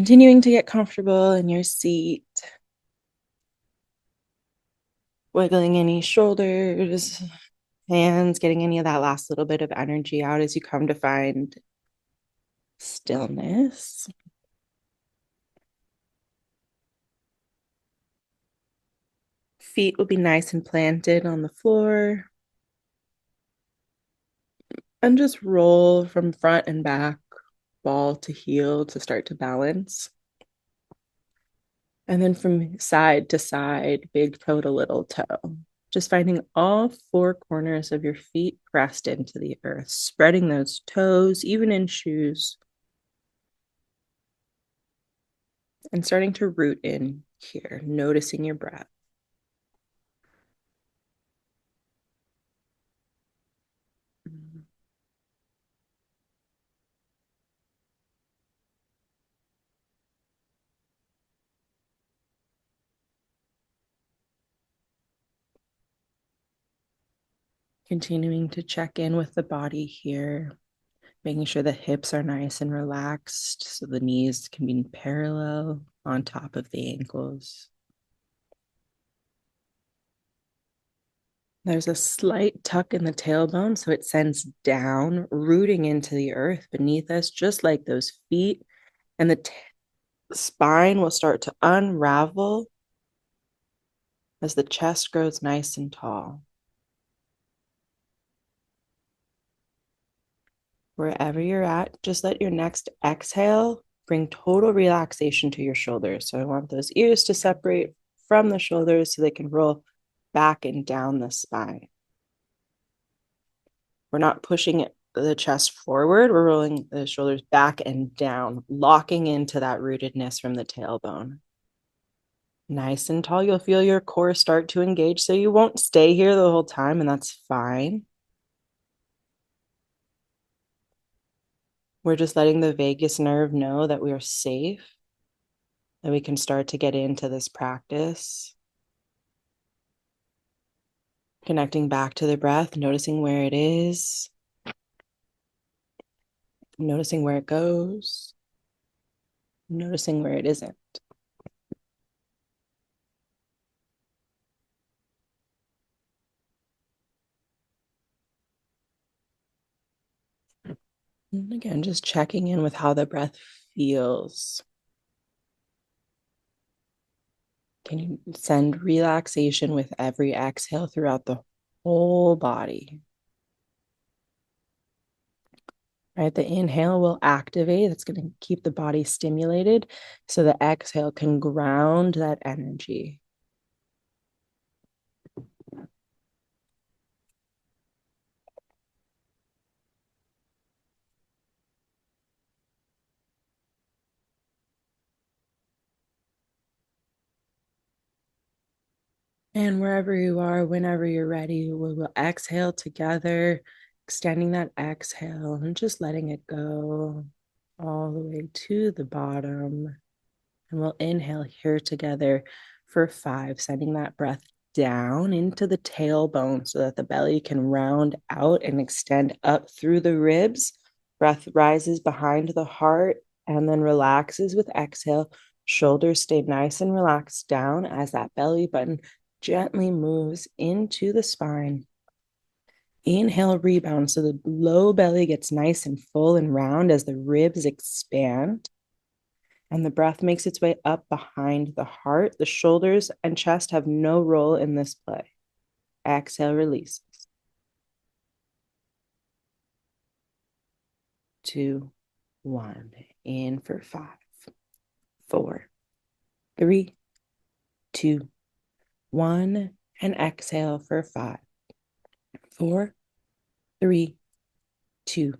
continuing to get comfortable in your seat, wiggling any shoulders, hands, getting any of that last little bit of energy out as you come to find stillness. Feet will be nice and planted on the floor. And just roll from front and back, ball to heel to start to balance. And then from side to side, big toe to little toe. Just finding all four corners of your feet pressed into the earth, spreading those toes, even in shoes, and starting to root in here, noticing your breath. Continuing to check in with the body here, making sure the hips are nice and relaxed so the knees can be parallel on top of the ankles. There's a slight tuck in the tailbone, so it sends down, rooting into the earth beneath us, just like those feet. And the spine will start to unravel as the chest grows nice and tall. Wherever you're at, just let your next exhale bring total relaxation to your shoulders. So I want those ears to separate from the shoulders so they can roll back and down the spine. We're not pushing the chest forward. We're rolling the shoulders back and down, locking into that rootedness from the tailbone. Nice and tall. You'll feel your core start to engage, so you won't stay here the whole time, and that's fine. We're just letting the vagus nerve know that we are safe, that we can start to get into this practice. Connecting back to the breath, noticing where it is, noticing where it goes, noticing where it isn't. And again, just checking in with how the breath feels. Can you send relaxation with every exhale throughout the whole body? Right, the inhale will activate. That's going to keep the body stimulated. So the exhale can ground that energy. And wherever you are, whenever you're ready, we will exhale together, extending that exhale and just letting it go all the way to the bottom. And we'll inhale here together for 5, sending that breath down into the tailbone so that the belly can round out and extend up through the ribs. Breath rises behind the heart and then relaxes with exhale. Shoulders stay nice and relaxed down as that belly button gently moves into the spine. Inhale, rebound. So the low belly gets nice and full and round as the ribs expand. And the breath makes its way up behind the heart. The shoulders and chest have no role in this play. Exhale, release. 2, 1. In for 5, 4, 3, 2, 1. And exhale for 5, 4, 3, 2,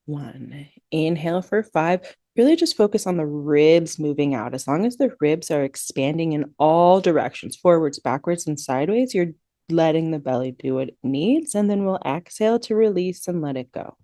1. Inhale for 5. Really just focus on the ribs moving out. As long as the ribs are expanding in all directions, forwards, backwards, and sideways, you're letting the belly do what it needs. And then we'll exhale to release and let it go.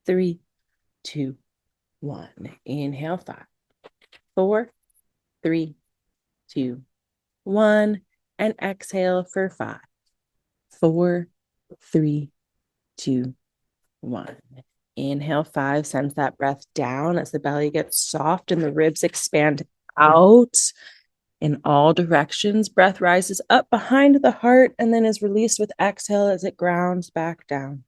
3, 2, 1. Inhale, 5, 4, 3, 2, 1. And exhale for 5, 4, 3, 2, 1. Inhale, 5, sends that breath down as the belly gets soft and the ribs expand out in all directions. Breath rises up behind the heart and then is released with exhale as it grounds back down.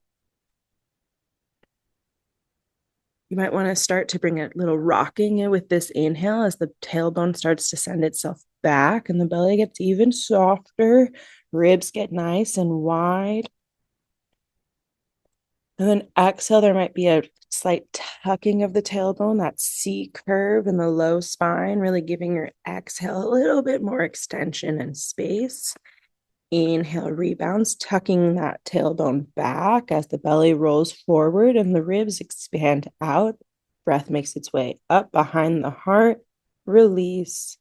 You might want to start to bring a little rocking in with this inhale as the tailbone starts to send itself back and the belly gets even softer. Ribs get nice and wide. And then exhale, there might be a slight tucking of the tailbone, that C curve in the low spine, really giving your exhale a little bit more extension and space. Inhale, rebounds, tucking that tailbone back as the belly rolls forward and the ribs expand out. Breath makes its way up behind the heart. Release,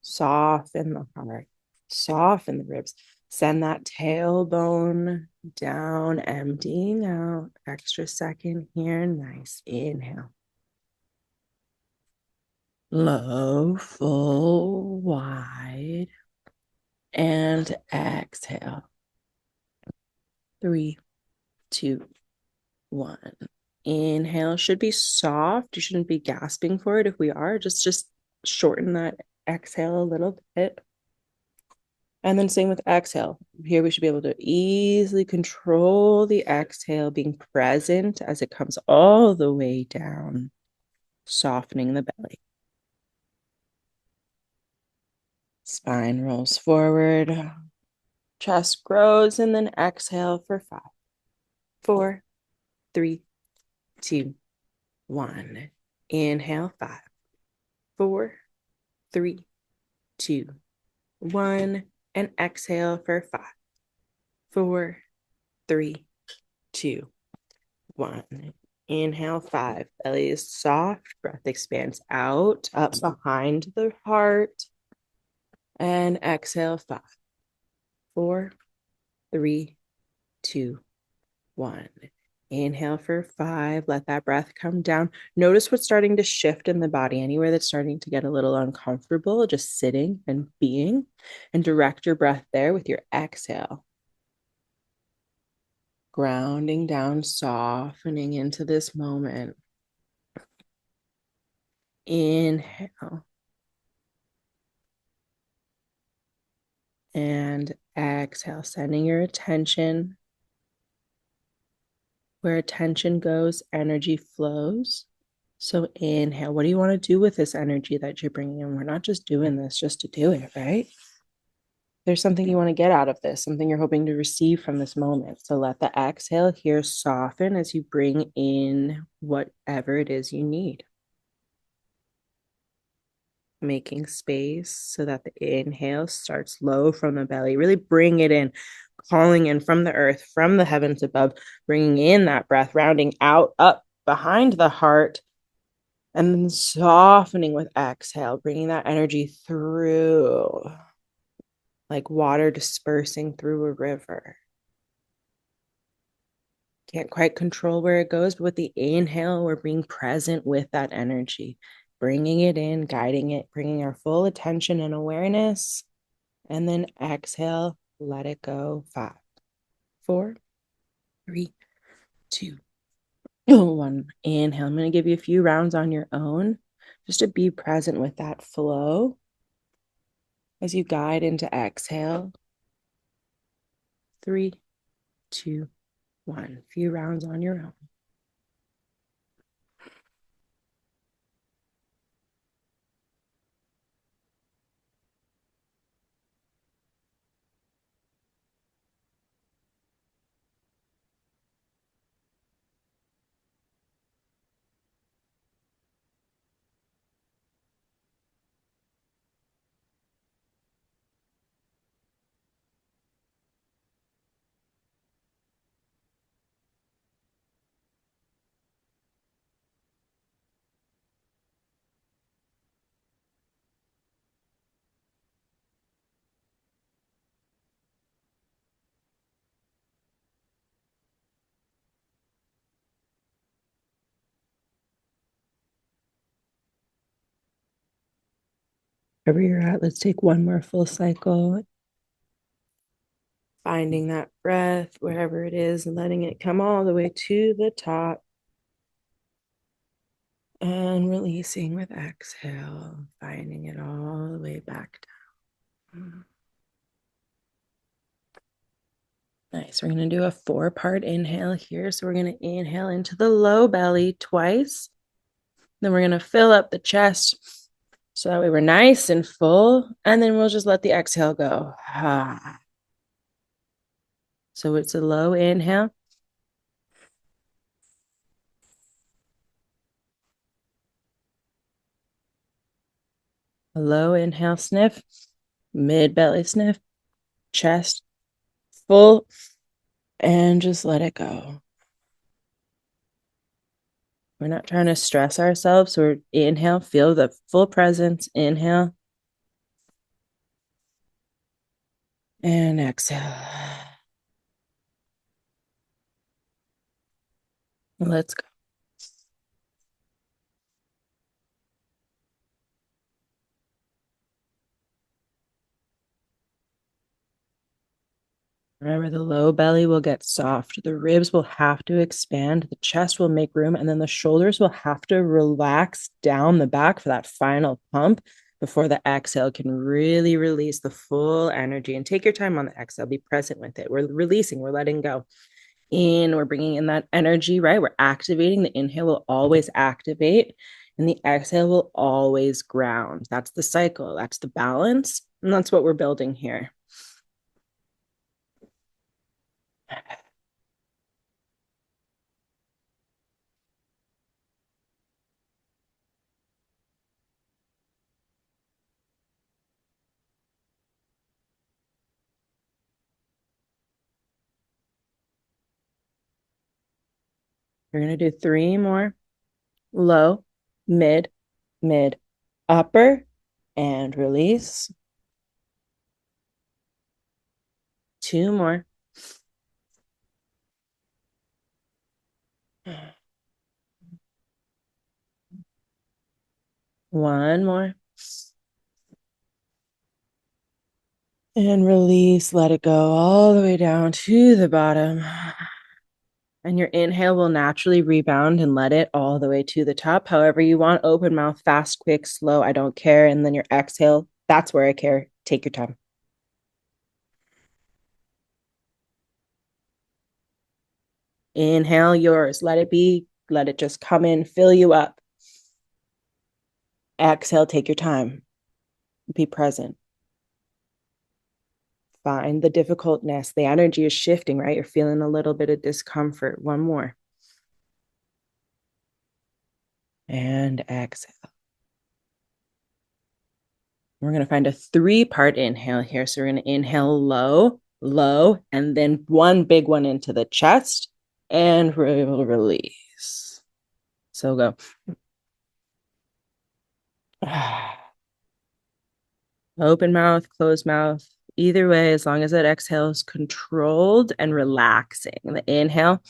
soften the heart, soften the ribs. Send that tailbone down, emptying out. Extra second here. Nice. Inhale. Low, full, wide. And exhale. 3, 2, 1. Inhale should be soft. You shouldn't be gasping for it. If we are, just shorten that exhale a little bit. And then same with exhale. Here we should be able to easily control the exhale, being present as it comes all the way down, softening the belly. Spine rolls forward, chest grows, and then exhale for 5, 4, 3, 2, 1. Inhale, 5, 4, 3, 2, 1. And exhale for 5, 4, 3, 2, 1. Inhale, 5. Belly is soft. Breath expands out, up behind the heart. And exhale, 5, 4, 3, 2, 1. Inhale for 5. Let that breath come down. Notice what's starting to shift in the body. Anywhere that's starting to get a little uncomfortable, just sitting and being. And direct your breath there with your exhale. Grounding down, softening into this moment. Inhale. And exhale, sending your attention. Where attention goes, energy flows. So inhale. What do you want to do with this energy that you're bringing in? We're not just doing this just to do it, right? There's something you want to get out of this, something you're hoping to receive from this moment. So let the exhale here soften as you bring in whatever it is you need. Making space so that the inhale starts low from the belly. Really bring it in, calling in from the earth, from the heavens above, bringing in that breath, rounding out, up behind the heart, and then softening with exhale, bringing that energy through like water dispersing through a river. Can't quite control where it goes, but with the inhale, we're being present with that energy, bringing it in, guiding it, bringing our full attention and awareness. And then exhale, let it go. 5, 4, 3, 2, 1. Inhale. I'm going to give you a few rounds on your own just to be present with that flow as you guide into exhale. 3, 2, 1. A few rounds on your own. Wherever you're at, let's take one more full cycle. Finding that breath wherever it is and letting it come all the way to the top. And releasing with exhale, finding it all the way back down. Nice. We're going to do a 4-part inhale here. So we're going to inhale into the low belly twice. Then we're going to fill up the chest so that way we're nice and full. And then we'll just let the exhale go. So it's a low inhale. A low inhale sniff, mid belly sniff, chest full, and just let it go. We're not trying to stress ourselves. So we're inhale, feel the full presence. Inhale and exhale. Let's go. Remember, the low belly will get soft. The ribs will have to expand. The chest will make room. And then the shoulders will have to relax down the back for that final pump before the exhale can really release the full energy. And take your time on the exhale. Be present with it. We're releasing. We're letting go. In, we're bringing in that energy, right? We're activating. The inhale will always activate. And the exhale will always ground. That's the cycle. That's the balance. And that's what we're building here. We're going to do 3 more. Low, mid, mid, upper, and release. 2 more. One more. And release. Let it go all the way down to the bottom. And your inhale will naturally rebound and let it all the way to the top. However you want, open mouth, fast, quick, slow, I don't care. And then your exhale, that's where I care. Take your time. Inhale, yours. Let it be. Let it just come in, fill you up. Exhale, take your time. Be present. Find the difficultness. The energy is shifting, right? You're feeling a little bit of discomfort. One more. And exhale. We're going to find a 3-part inhale here. So we're going to inhale low, low, and then one big one into the chest, and we'll release. So go. Open mouth, closed mouth. Either way, as long as that exhale is controlled and relaxing. The inhale.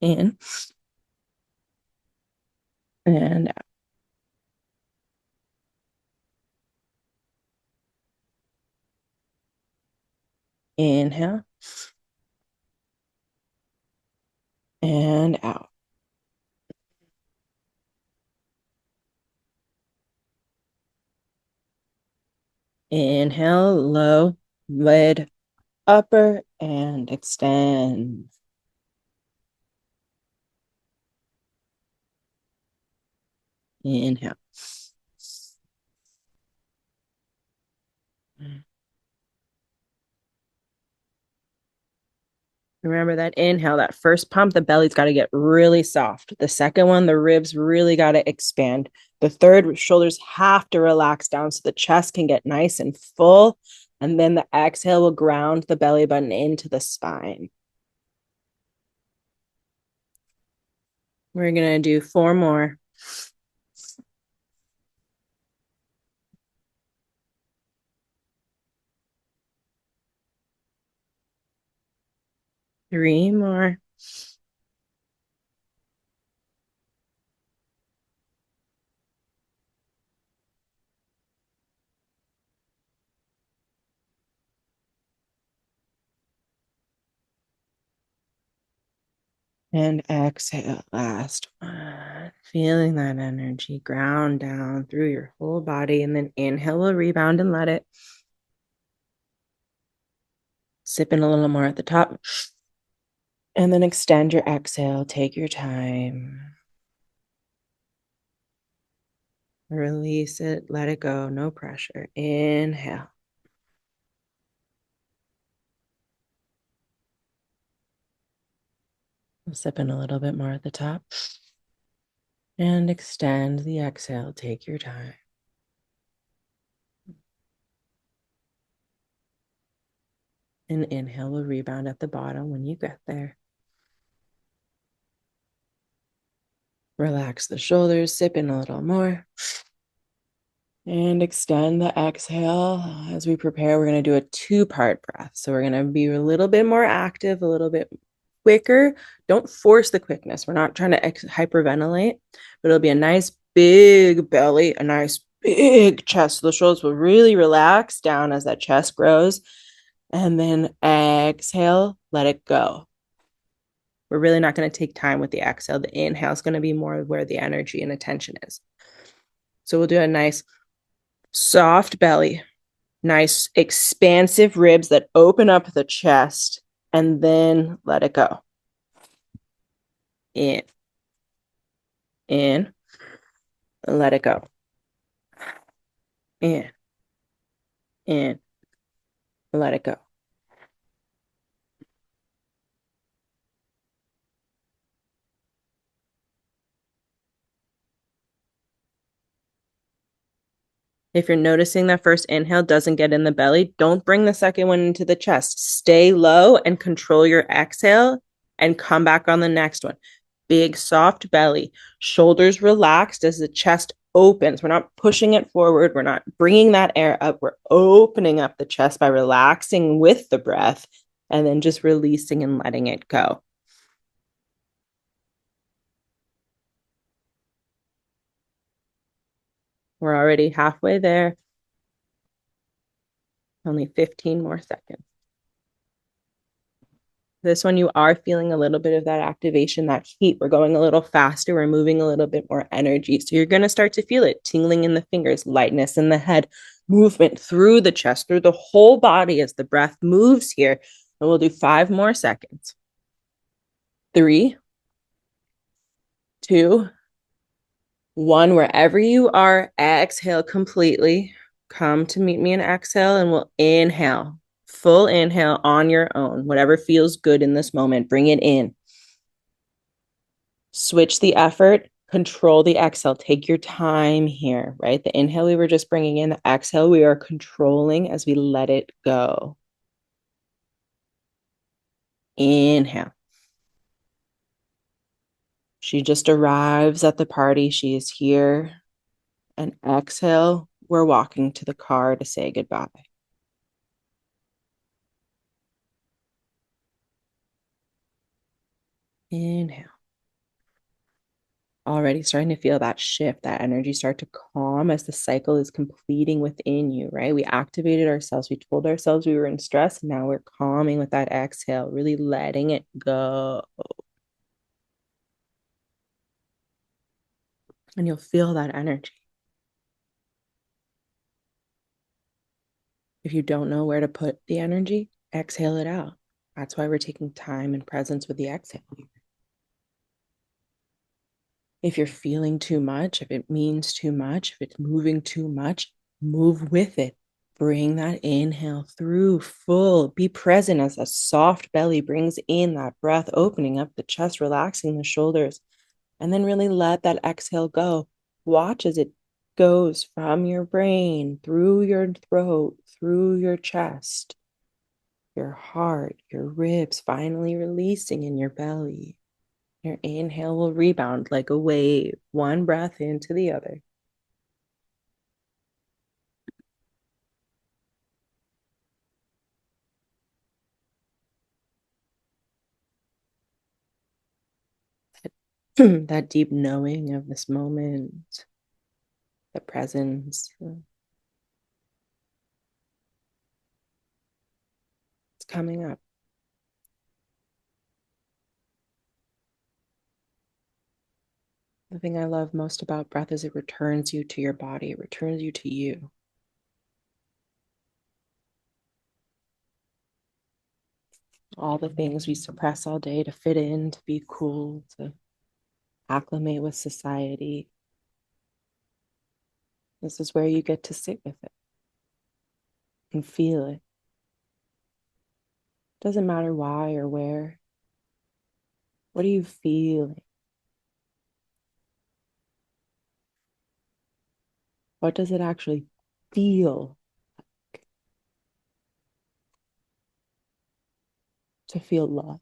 In. And out. Inhale. And out. Inhale, low, mid, upper, and extend. Inhale. Remember that inhale, that first pump, the belly's got to get really soft. The second one, the ribs really got to expand. The third, shoulders have to relax down so the chest can get nice and full. And then the exhale will ground the belly button into the spine. We're going to do 4 more. 3 more. And exhale, last one. Feeling that energy ground down through your whole body. And then inhale, we'll rebound and let it. Sip in a little more at the top. And then extend your exhale. Take your time. Release it. Let it go. No pressure. Inhale. Sip in a little bit more at the top. And extend the exhale. Take your time. And inhale will rebound at the bottom when you get there. Relax the shoulders. Sip in a little more. And extend the exhale. As we prepare, we're going to do a 2-part breath. So we're going to be a little bit more active, a little bit quicker. Don't force the quickness. We're not trying to hyperventilate, but it'll be a nice big belly, a nice big chest. So the shoulders will really relax down as that chest grows. And then exhale, let it go. We're really not going to take time with the exhale. The inhale is going to be more where the energy and attention is. So we'll do a nice soft belly, nice expansive ribs that open up the chest, and then let it go. In, let it go. In, let it go. If you're noticing that first inhale doesn't get in the belly, don't bring the second one into the chest. Stay low and control your exhale and come back on the next one. Big, soft belly, shoulders relaxed as the chest opens. We're not pushing it forward. We're not bringing that air up. We're opening up the chest by relaxing with the breath and then just releasing and letting it go. We're already halfway there. Only 15 more seconds. This one, you are feeling a little bit of that activation, that heat. We're going a little faster. We're moving a little bit more energy. So you're going to start to feel it, tingling in the fingers, lightness in the head, movement through the chest, through the whole body as the breath moves here. And we'll do 5 more seconds. 3, 2, 1. Wherever you are, exhale completely. Come to meet me and exhale, and we'll inhale. Full inhale on your own. Whatever feels good in this moment, bring it in. Switch the effort, control the exhale. Take your time here, right? The inhale we were just bringing in, the exhale we are controlling as we let it go. Inhale. She just arrives at the party. She is here. And exhale, we're walking to the car to say goodbye. Inhale. Already starting to feel that shift, that energy start to calm as the cycle is completing within you, right? We activated ourselves. We told ourselves we were in stress. Now we're calming with that exhale, really letting it go. And you'll feel that energy. If you don't know where to put the energy, exhale it out. That's why we're taking time and presence with the exhale. If you're feeling too much, if it means too much, if it's moving too much, move with it. Bring that inhale through full. Be present as a soft belly brings in that breath, opening up the chest, relaxing the shoulders, and then really let that exhale go. Watch as it goes from your brain, through your throat, through your chest, your heart, your ribs, finally releasing in your belly. Your inhale will rebound like a wave, one breath into the other. That deep knowing of this moment, the presence. It's coming up. The thing I love most about breath is it returns you to your body, it returns you to you. All the things we suppress all day to fit in, to be cool, to acclimate with society. This is where you get to sit with it and feel it. Doesn't matter why or where. What are you feeling? What does it actually feel to feel love?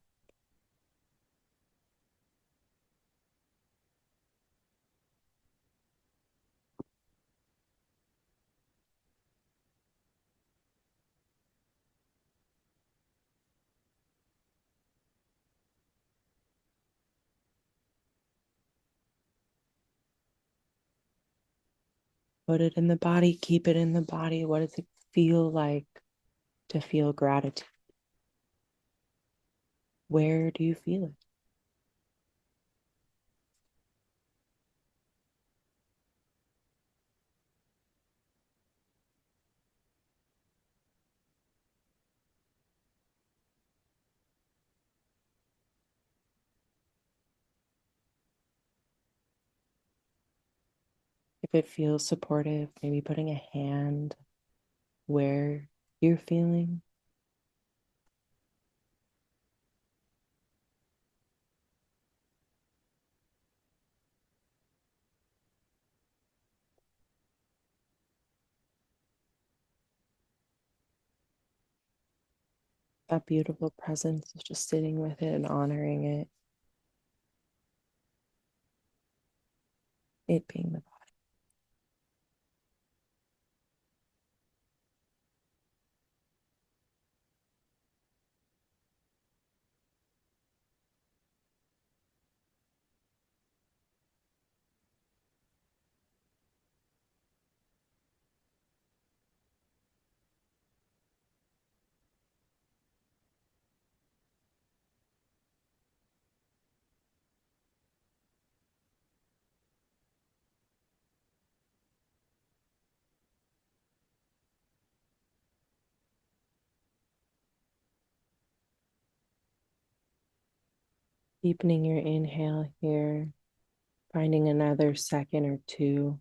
Put it in the body, keep it in the body. What does it feel like to feel gratitude? Where do you feel it? If it feels supportive, maybe putting a hand where you're feeling. That beautiful presence is just sitting with it and honoring it, it being the body. Deepening your inhale here, finding another second or two.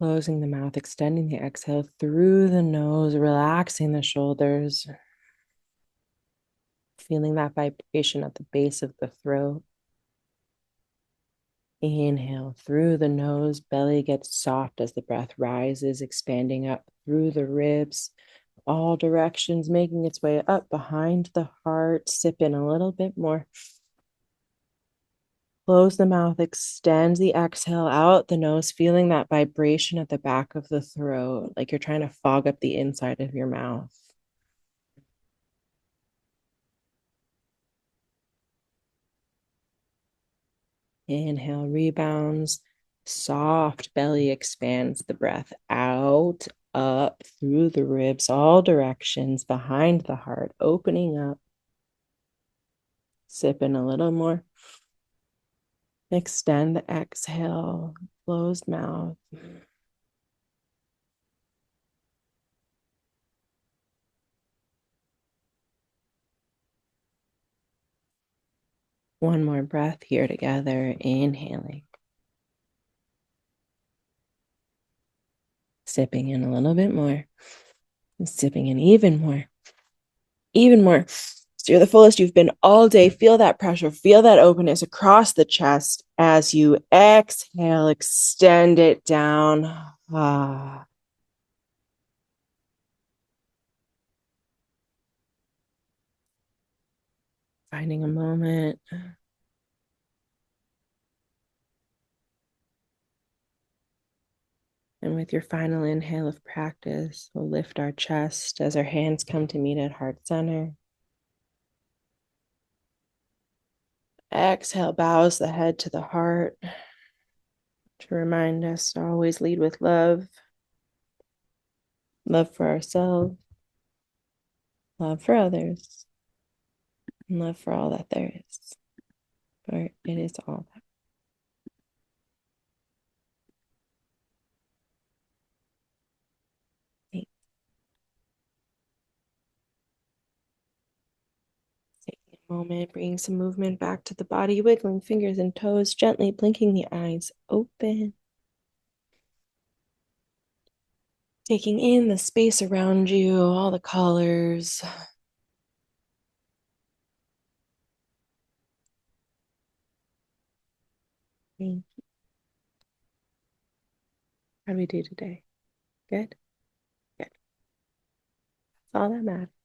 Closing the mouth, extending the exhale through the nose, relaxing the shoulders, feeling that vibration at the base of the throat. Inhale through the nose, belly gets soft as the breath rises, expanding up through the ribs, all directions, making its way up behind the heart. Sip in a little bit more. Close the mouth, extend the exhale out the nose, feeling that vibration at the back of the throat, like you're trying to fog up the inside of your mouth. Inhale, rebounds. Soft belly expands the breath out, up through the ribs, all directions, behind the heart, opening up. Sip in a little more. Extend the exhale, closed mouth. One more breath here together, inhaling. Sipping in a little bit more. And sipping in even more. Even more. So you're the fullest you've been all day. Feel that pressure. Feel that openness across the chest as you exhale. Extend it down. Ah. Finding a moment. And with your final inhale of practice, we'll lift our chest as our hands come to meet at heart center. Exhale, bows the head to the heart to remind us to always lead with love. Love for ourselves, love for others, and love for all that there is. For it is all that. Taking a moment, bringing some movement back to the body, wiggling fingers and toes, gently blinking the eyes open. Taking in the space around you, all the colors. How do we do today? Good? Good. That's all that matters.